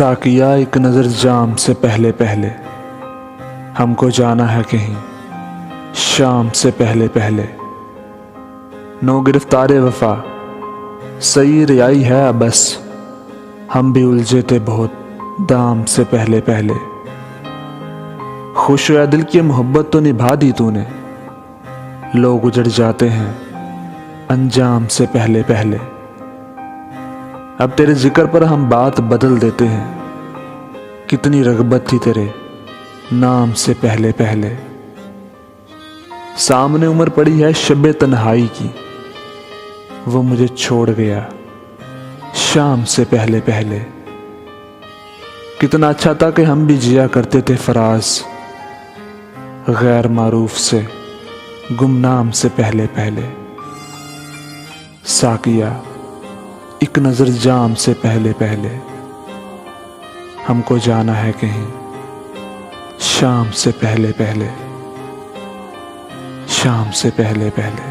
साकिया एक नज़र जाम से पहले पहले, हमको जाना है कहीं शाम से पहले पहले। नो गिरफ्तार वफा सही रियाई है बस, हम भी उलझे थे बहुत दाम से पहले पहले। खुश या दिल की मोहब्बत तो निभा दी तूने, लोग उजड़ जाते हैं अंजाम से पहले पहले। अब तेरे जिक्र पर हम बात बदल देते हैं, कितनी रग़बत थी तेरे नाम से पहले पहले। सामने उम्र पड़ी है शब्बे तन्हाई की, वो मुझे छोड़ गया शाम से पहले पहले। कितना अच्छा था कि हम भी जिया करते थे फराज, गैर मारूफ से गुमनाम से पहले पहले। साकिया एक नज़र जाम से पहले पहले, हमको जाना है कहीं शाम से पहले पहले, शाम से पहले पहले।